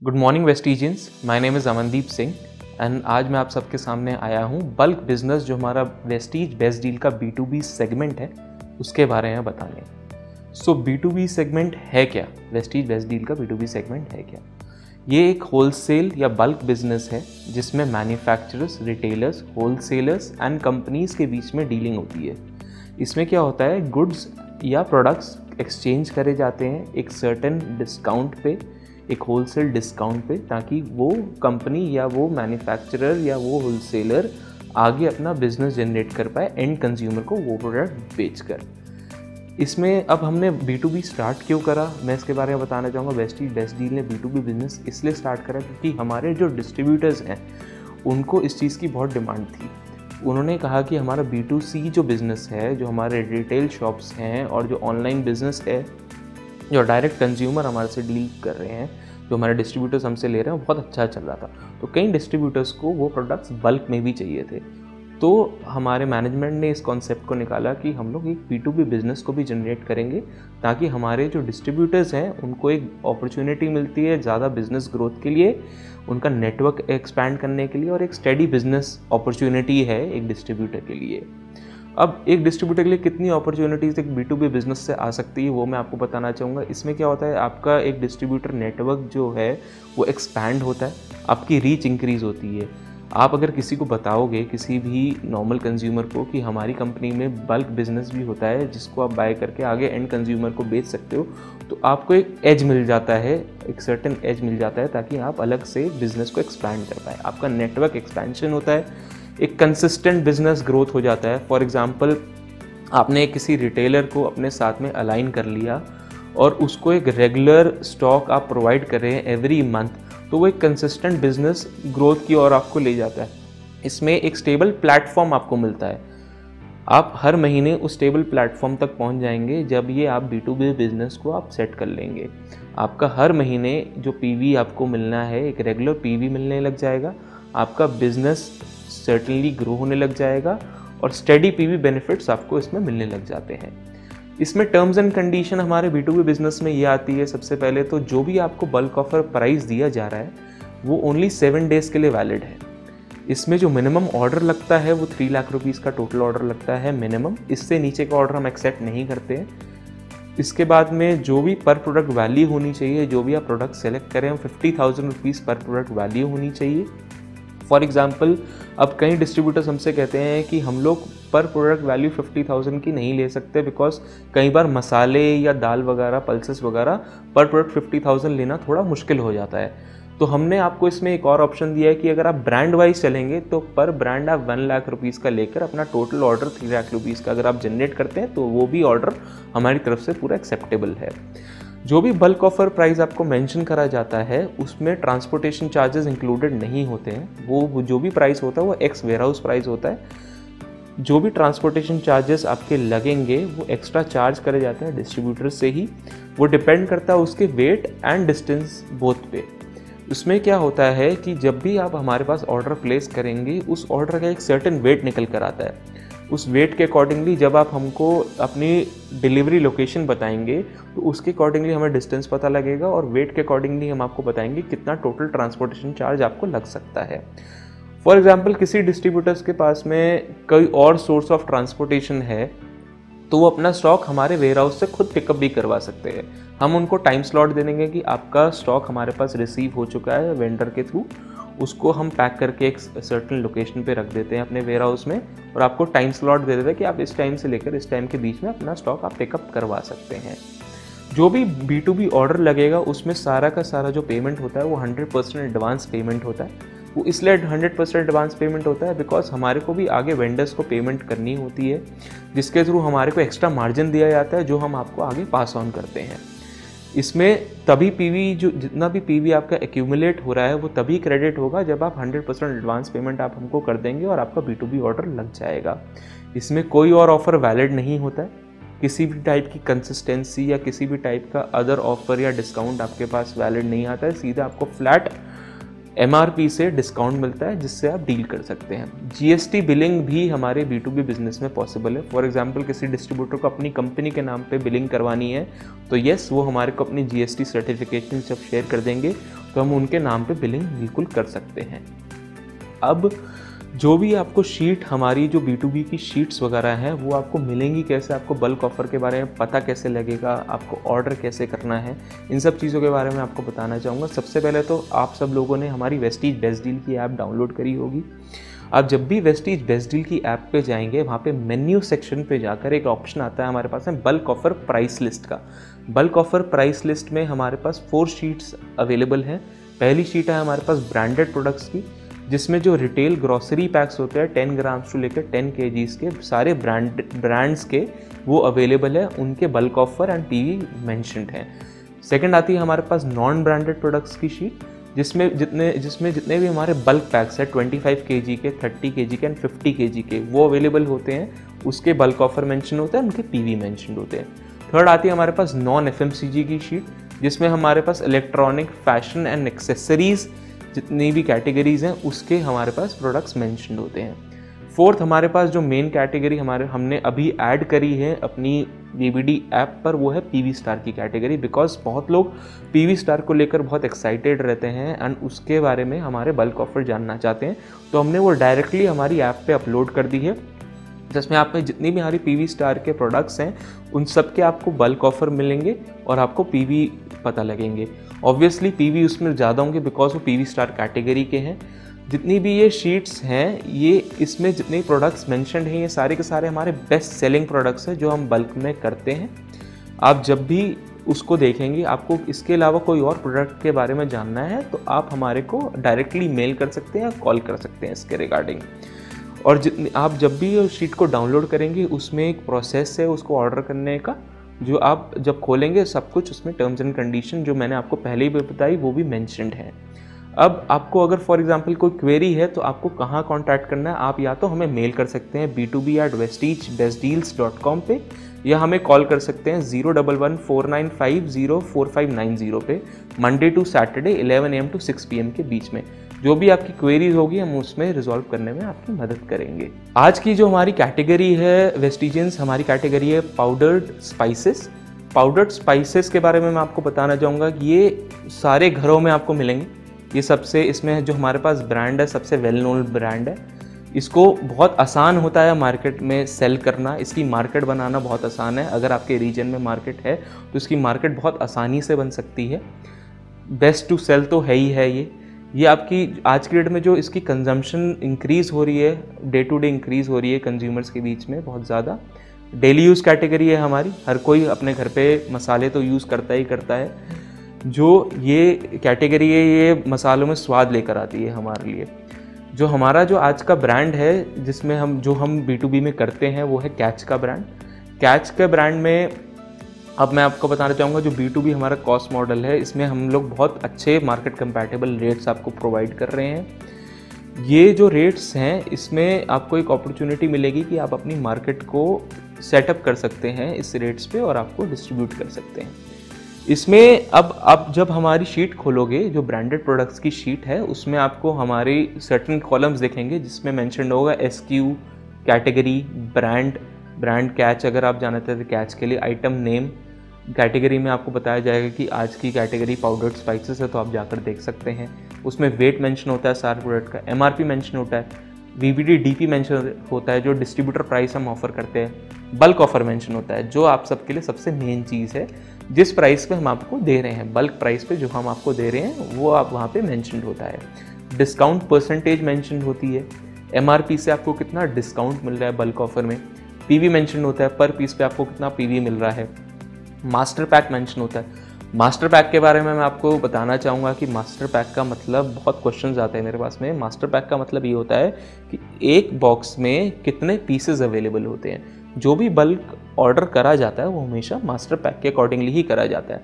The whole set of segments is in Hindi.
Good morning Vestigians, my name is Amandeep Singh and आज मैं आप सबके सामने आया हूँ बल्क बिजनेस जो हमारा वेस्टीज बेस्ट डील का B2B सेगमेंट है उसके बारे में बताने। सो B2B सेगमेंट है क्या? वेस्टीज बेस्ट डील का B2B सेगमेंट है क्या? ये एक होलसेल या बल्क बिजनेस है जिसमें manufacturers, retailers, wholesalers and companies के बीच में डीलिंग होती है। इसमें क्या होता है, गुड्स या प्रोडक्ट्स एक्सचेंज करे जाते हैं एक सर्टेन डिस्काउंट पे, एक होलसेल डिस्काउंट पे, ताकि वो कंपनी या वो मैन्युफैक्चरर या वो होलसेलर आगे अपना बिजनेस जनरेट कर पाए एंड कंज्यूमर को वो प्रोडक्ट बेचकर। इसमें अब हमने B2B स्टार्ट क्यों करा, मैं इसके बारे में बताना चाहूँगा। वेस्टीज बेस्ट डील ने B2B बिजनेस इसलिए स्टार्ट करा क्योंकि हमारे जो डिस्ट्रीब्यूटर्स हैं उनको इस चीज़ की बहुत डिमांड थी। उन्होंने कहा कि हमारा B2C जो बिज़नेस है, जो हमारे रिटेल शॉप्स हैं और जो ऑनलाइन बिज़नेस है, जो डायरेक्ट कंज्यूमर हमारे से डील कर रहे हैं, जो हमारे डिस्ट्रीब्यूटर्स हमसे ले रहे हैं, वो बहुत अच्छा चल रहा था। तो कई डिस्ट्रीब्यूटर्स को वो प्रोडक्ट्स बल्क में भी चाहिए थे। तो हमारे मैनेजमेंट ने इस कॉन्सेप्ट को निकाला कि हम लोग एक B2B बिज़नेस को भी जनरेट करेंगे ताकि हमारे जो डिस्ट्रीब्यूटर्स हैं उनको एक अपॉर्चुनिटी मिलती है ज़्यादा बिज़नेस ग्रोथ के लिए, उनका नेटवर्क एक्सपैंड करने के लिए, और एक स्टेडी बिज़नेस अपॉर्चुनिटी है एक डिस्ट्रीब्यूटर के लिए। अब एक डिस्ट्रीब्यूटर के लिए कितनी अपॉर्चुनिटीज़ एक B2B बिज़नेस से आ सकती है वो मैं आपको बताना चाहूँगा। इसमें क्या होता है, आपका एक डिस्ट्रीब्यूटर नेटवर्क जो है वो एक्सपैंड होता है, आपकी रीच इंक्रीज़ होती है। आप अगर किसी को बताओगे, किसी भी नॉर्मल कंज्यूमर को, कि हमारी कंपनी में बल्क बिज़नेस भी होता है जिसको आप बाय करके आगे एंड कंज्यूमर को बेच सकते हो, तो आपको एक एज मिल जाता है, एक सर्टेन एज मिल जाता है ताकि आप अलग से बिज़नेस को एक्सपैंड कर पाए। आपका नेटवर्क एक्सपेंशन होता है, एक कंसिस्टेंट बिजनेस ग्रोथ हो जाता है। फॉर एग्जांपल, आपने किसी रिटेलर को अपने साथ में अलाइन कर लिया और उसको एक रेगुलर स्टॉक आप प्रोवाइड कर रहे हैं एवरी मंथ, तो वो एक कंसिस्टेंट बिजनेस ग्रोथ की ओर आपको ले जाता है। इसमें एक स्टेबल प्लेटफॉर्म आपको मिलता है, आप हर महीने उस स्टेबल प्लेटफॉर्म तक पहुंच जाएंगे जब ये आप B2B बिजनेस को आप सेट कर लेंगे। आपका हर महीने जो PV आपको मिलना है, एक रेगुलर PV मिलने लग जाएगा, आपका बिजनेस सर्टेनली ग्रो होने लग जाएगा और स्टेडी PV बेनिफिट्स आपको इसमें मिलने लग जाते हैं। इसमें टर्म्स एंड कंडीशन हमारे B2B बिजनेस में ये आती है। सबसे पहले तो जो भी आपको बल्क ऑफर प्राइस दिया जा रहा है वो ओनली 7 डेज़ के लिए वैलिड है। इसमें जो मिनिमम ऑर्डर लगता है वो 3 लाख रुपीज़ का टोटल ऑर्डर लगता है मिनिमम। इससे नीचे का ऑर्डर हम एक्सेप्ट नहीं करते हैं। इसके बाद में जो भी पर प्रोडक्ट वैल्यू होनी चाहिए, जो भी आप प्रोडक्ट सेलेक्ट करें, 50,000 रुपीज़ पर प्रोडक्ट वैल्यू होनी चाहिए। फॉर एग्जाम्पल, अब कई डिस्ट्रीब्यूटर्स हमसे कहते हैं कि हम लोग पर प्रोडक्ट वैल्यू 50,000 की नहीं ले सकते, बिकॉज कई बार मसाले या दाल वगैरह, पल्सेस वगैरह पर प्रोडक्ट 50,000 लेना थोड़ा मुश्किल हो जाता है। तो हमने आपको इसमें एक और ऑप्शन दिया है कि अगर आप ब्रांड वाइज चलेंगे तो पर ब्रांड आप 1 लाख रुपीज़ का लेकर अपना टोटल ऑर्डर 3 लाख रुपीज़ का अगर आप जनरेट करते हैं तो वो भी ऑर्डर हमारी तरफ से पूरा एक्सेप्टेबल है। जो भी बल्क ऑफर प्राइस आपको मेंशन करा जाता है उसमें ट्रांसपोर्टेशन चार्जेस इंक्लूडेड नहीं होते हैं। वो जो भी प्राइस होता है वो एक्स वेयर हाउस प्राइस होता है। जो भी ट्रांसपोर्टेशन चार्जेस आपके लगेंगे वो एक्स्ट्रा चार्ज करे जाते हैं डिस्ट्रीब्यूटर से ही। वो डिपेंड करता है उसके वेट एंड डिस्टेंस बोथ पे। उसमें क्या होता है कि जब भी आप हमारे पास ऑर्डर प्लेस करेंगे उस ऑर्डर का एक सर्टेन वेट निकल कर आता है। उस वेट के अकॉर्डिंगली जब आप हमको अपनी डिलीवरी लोकेशन बताएंगे तो उसके अकॉर्डिंगली हमें डिस्टेंस पता लगेगा और वेट के अकॉर्डिंगली हम आपको बताएंगे कितना टोटल ट्रांसपोर्टेशन चार्ज आपको लग सकता है। फॉर एग्जांपल, किसी डिस्ट्रीब्यूटर्स के पास में कोई और सोर्स ऑफ ट्रांसपोर्टेशन है तो वो अपना स्टॉक हमारे वेयर हाउस से खुद पिकअप भी करवा सकते हैं। हम उनको टाइम स्लॉट दे देंगे कि आपका स्टॉक हमारे पास रिसीव हो चुका है वेंडर के थ्रू, उसको हम पैक करके एक सर्टेन लोकेशन पे रख देते हैं अपने वेयर हाउस में और आपको टाइम स्लॉट दे देते हैं कि आप इस टाइम से लेकर इस टाइम के बीच में अपना स्टॉक आप पिकअप करवा सकते हैं। जो भी B2B ऑर्डर लगेगा उसमें सारा का सारा जो पेमेंट होता है वो 100% एडवांस पेमेंट होता है। वो इसलिए 100% एडवांस पेमेंट होता है बिकॉज हमारे को भी आगे वेंडर्स को पेमेंट करनी होती है, जिसके थ्रू हमारे को एक्स्ट्रा मार्जिन दिया जाता है जो हम आपको आगे पास ऑन करते हैं। इसमें तभी PV, जो जितना भी PV आपका एक्यूमुलेट हो रहा है वो तभी क्रेडिट होगा जब आप 100% एडवांस पेमेंट आप हमको कर देंगे और आपका B2B ऑर्डर लग जाएगा। इसमें कोई और ऑफ़र वैलिड नहीं होता है, किसी भी टाइप की कंसिस्टेंसी या किसी भी टाइप का अदर ऑफर या डिस्काउंट आपके पास वैलिड नहीं आता है। सीधा आपको फ्लैट MRP से डिस्काउंट मिलता है जिससे आप डील कर सकते हैं। GST बिलिंग भी हमारे B2B बिजनेस में पॉसिबल है। फॉर एग्जांपल, किसी डिस्ट्रीब्यूटर को अपनी कंपनी के नाम पे बिलिंग करवानी है तो येस, वो हमारे को अपनी GST सर्टिफिकेशन जब शेयर कर देंगे तो हम उनके नाम पे बिलिंग बिल्कुल कर सकते हैं। अब जो भी आपको शीट, हमारी जो B2B की शीट्स वगैरह हैं वो आपको मिलेंगी कैसे, आपको बल्क ऑफ़र के बारे में पता कैसे लगेगा, आपको ऑर्डर कैसे करना है, इन सब चीज़ों के बारे में आपको बताना चाहूँगा। सबसे पहले तो आप सब लोगों ने हमारी वेस्टीज बेस्ट डील की ऐप डाउनलोड करी होगी। आप जब भी वेस्टीज बेस्ट डील की ऐप पे जाएंगे, वहाँ पे मेन्यू सेक्शन पे जाकर एक ऑप्शन आता है हमारे पास में बल्क ऑफ़र प्राइस लिस्ट का। बल्क ऑफ़र प्राइस लिस्ट में हमारे पास 4 शीट्स अवेलेबल हैं। पहली शीट है हमारे पास ब्रांडेड प्रोडक्ट्स की, जिसमें जो रिटेल ग्रॉसरी पैक्स होते हैं 10 ग्राम्स टू लेकर 10 kgs के सारे ब्रांड्स के वो अवेलेबल है, उनके bulk offer and PV mentioned हैं। सेकंड आती है हमारे पास नॉन ब्रांडेड प्रोडक्ट्स की शीट, जिसमें जितने भी हमारे बल्क पैक्स है 25 kg के, 30 kg के एंड 50 kg के वो अवेलेबल होते हैं, उसके बल्क ऑफर मेंशन होते हैं, उनके PV मेंशन्ड होते हैं। थर्ड आती है हमारे पास नॉन FMCG की शीट, जिसमें हमारे पास इलेक्ट्रॉनिक, फैशन एंड एक्सेसरीज जितनी भी कैटेगरीज हैं उसके हमारे पास प्रोडक्ट्स मेंशन्ड होते हैं। फोर्थ हमारे पास जो मेन कैटेगरी हमने अभी ऐड करी है अपनी VBD ऐप पर, वो है PV स्टार की कैटेगरी, बिकॉज बहुत लोग PV स्टार को लेकर बहुत एक्साइटेड रहते हैं एंड उसके बारे में हमारे बल्क ऑफर जानना चाहते हैं, तो हमने वो डायरेक्टली हमारी ऐप पे अपलोड कर दी है, जिसमें आप में जितनी भी हमारी PV स्टार के प्रोडक्ट्स हैं उन सब के आपको बल्क ऑफर मिलेंगे और आपको PV पता लगेंगे। ऑब्वियसली PV उसमें ज़्यादा होंगे बिकॉज वो PV स्टार कैटेगरी के हैं। जितनी भी ये शीट्स हैं, ये इसमें जितने प्रोडक्ट्स मेंशन्ड हैं ये सारे के सारे हमारे बेस्ट सेलिंग प्रोडक्ट्स हैं जो हम बल्क में करते हैं। आप जब भी उसको देखेंगे, आपको इसके अलावा कोई और प्रोडक्ट के बारे में जानना है तो आप हमारे को डायरेक्टली मेल कर सकते हैं या कॉल कर सकते हैं इसके रिगार्डिंग। और जितनी आप जब भी शीट को डाउनलोड करेंगे उसमें एक प्रोसेस है उसको ऑर्डर करने का, जो आप जब खोलेंगे सब कुछ उसमें टर्म्स एंड कंडीशन जो मैंने आपको पहले ही बताई वो भी मेंशन्ड है। अब आपको अगर फॉर एग्जांपल कोई क्वेरी है तो आपको कहाँ कांटेक्ट करना है, आप या तो हमें मेल कर सकते हैं b2b@vestigebestdeals.com पे, या हमें कॉल कर सकते हैं 01149504590 पे, Monday to Saturday 11 AM to 6 PM के बीच में। जो भी आपकी क्वेरीज होगी हम उसमें रिजॉल्व करने में आपकी मदद करेंगे। आज की जो हमारी कैटेगरी है वेस्टिजियंस, हमारी कैटेगरी है पाउडर्ड स्पाइसेस। पाउडर्ड स्पाइसेस के बारे में मैं आपको बताना चाहूँगा कि ये सारे घरों में आपको मिलेंगे। ये सबसे, इसमें जो हमारे पास ब्रांड है सबसे वेल नोन ब्रांड है। इसको बहुत आसान होता है मार्केट में सेल करना, इसकी मार्केट बनाना बहुत आसान है। अगर आपके रीजन में मार्केट है तो इसकी मार्केट बहुत आसानी से बन सकती है। बेस्ट टू सेल तो है ही है ये आपकी आज की डेट में जो इसकी कंजम्पशन इंक्रीज़ हो रही है, डे टू डे इंक्रीज़ हो रही है कंज्यूमर्स के बीच में बहुत ज़्यादा। डेली यूज़ कैटेगरी है हमारी, हर कोई अपने घर पे मसाले तो यूज़ करता ही करता है। जो ये कैटेगरी है ये मसालों में स्वाद लेकर आती है हमारे लिए। जो हमारा जो आज का ब्रांड है जिसमें हम B2B में करते हैं वो है कैच का ब्रांड। कैच के ब्रांड में अब मैं आपको बताना चाहूँगा जो B2B हमारा कॉस्ट मॉडल है, इसमें हम लोग बहुत अच्छे मार्केट कंपैटिबल रेट्स आपको प्रोवाइड कर रहे हैं। ये जो रेट्स हैं इसमें आपको एक अपॉर्चुनिटी मिलेगी कि आप अपनी मार्केट को सेटअप कर सकते हैं इस रेट्स पे और आपको डिस्ट्रीब्यूट कर सकते हैं। इसमें अब आप जब हमारी शीट खोलोगे, जो ब्रांडेड प्रोडक्ट्स की शीट है उसमें आपको हमारी सर्टेन कॉलम्स दिखेंगे जिसमें मेंशन होगा SKU, कैटेगरी, ब्रांड कैच अगर आप जानते हैं तो कैच के लिए, आइटम नेम। कैटेगरी में आपको बताया जाएगा कि आज की कैटेगरी पाउडर्ड स्पाइसेस है तो आप जाकर देख सकते हैं। उसमें वेट मेंशन होता है सारे प्रोडक्ट का, MRP मेंशन होता है, VBD DP मेंशन होता है जो डिस्ट्रीब्यूटर प्राइस हम ऑफर करते हैं, बल्क ऑफर मेंशन होता है जो आप सबके लिए सबसे मेन चीज़ है। जिस प्राइस पे हम आपको दे रहे हैं, बल्क प्राइस पे जो हम आपको दे रहे हैं वो आप वहाँ पे मेंशन होता है। डिस्काउंट परसेंटेज मेंशन होती है, MRP से आपको कितना डिस्काउंट मिल रहा है बल्क ऑफर में। PV मेंशन होता है, पर पीस पे आपको कितना PV मिल रहा है। मास्टर पैक मेंशन होता है। मास्टर पैक के बारे में मैं आपको बताना चाहूँगा कि मास्टर पैक का मतलब, बहुत क्वेश्चंस आते हैं मेरे पास में। मास्टर पैक का मतलब ये होता है कि एक बॉक्स में कितने पीसेस अवेलेबल होते हैं। जो भी बल्क ऑर्डर करा जाता है वो हमेशा मास्टर पैक के अकॉर्डिंगली ही करा जाता है।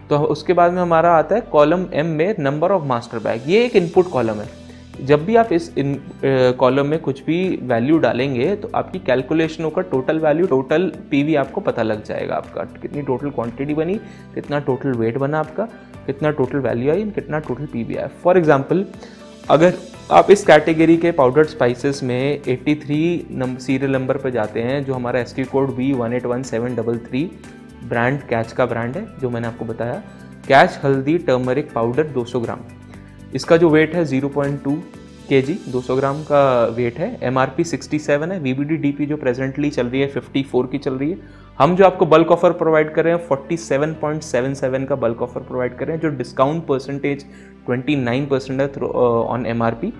तो उसके बाद में हमारा आता है कॉलम M में नंबर ऑफ मास्टर पैक। ये एक इनपुट कॉलम है। जब भी आप इस कॉलम में कुछ भी वैल्यू डालेंगे तो आपकी कैलकुलेशनों का टोटल वैल्यू, टोटल PV आपको पता लग जाएगा। आपका कितनी टोटल क्वांटिटी बनी, कितना टोटल वेट बना आपका, कितना टोटल वैल्यू आई, कितना टोटल PV आया। फॉर एग्जांपल अगर आप इस कैटेगरी के पाउडर्ड स्पाइसेस में 83 सीरियल नंबर पर जाते हैं, जो हमारा SKU code V181733 brand catch का ब्रांड है जो मैंने आपको बताया। कैच हल्दी टर्मरिक पाउडर 200 ग्राम, इसका जो वेट है 0.2 kg 200 ग्राम का वेट है। MRP 67 है। VBD-DP जो प्रेजेंटली चल रही है 54 की चल रही है। हम जो आपको बल्क ऑफर प्रोवाइड कर रहे हैं 47.77 का बल्क ऑफर प्रोवाइड कर रहे हैं, जो डिस्काउंट परसेंटेज 29% है ऑन MRP।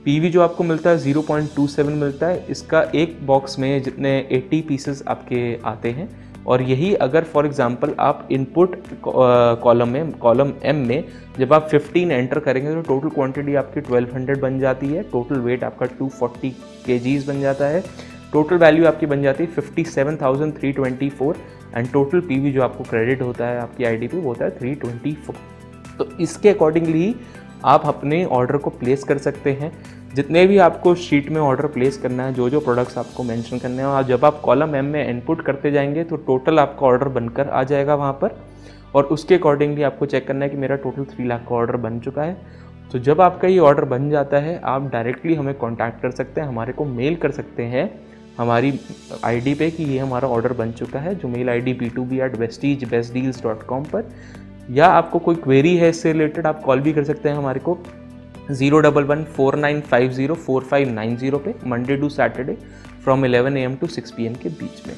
PV जो आपको मिलता है 0.27 मिलता है। इसका एक बॉक्स में जितने 80 पीसेस आपके आते हैं, और यही अगर फॉर एग्जांपल आप इनपुट कॉलम M में जब आप 15 एंटर करेंगे तो टोटल क्वांटिटी आपकी 1200 बन जाती है। टोटल वेट आपका 240 kgs बन जाता है। टोटल वैल्यू आपकी बन जाती है 57,324 एंड टोटल PV जो आपको क्रेडिट होता है आपकी ID पे वो होता है 324। तो इसके अकॉर्डिंगली आप अपने ऑर्डर को प्लेस कर सकते हैं। जितने भी आपको शीट में ऑर्डर प्लेस करना है, जो प्रोडक्ट्स आपको मेंशन करने हैं, और जब आप कॉलम M में इनपुट करते जाएंगे तो टोटल आपका ऑर्डर बनकर आ जाएगा वहाँ पर, और उसके अकॉर्डिंगली आपको चेक करना है कि मेरा टोटल 3 लाख का ऑर्डर बन चुका है। तो जब आपका ये ऑर्डर बन जाता है आप डायरेक्टली हमें कॉन्टैक्ट कर सकते हैं, हमारे को मेल कर सकते हैं हमारी ID पे कि ये हमारा ऑर्डर बन चुका है, जो मेल ID b2b@vestigebestdeals.com पर। या आपको कोई क्वेरी है इससे रिलेटेड आप कॉल भी कर सकते हैं हमारे को 01149504590 पे, Monday to Saturday from 11 AM to 6 PM के बीच में।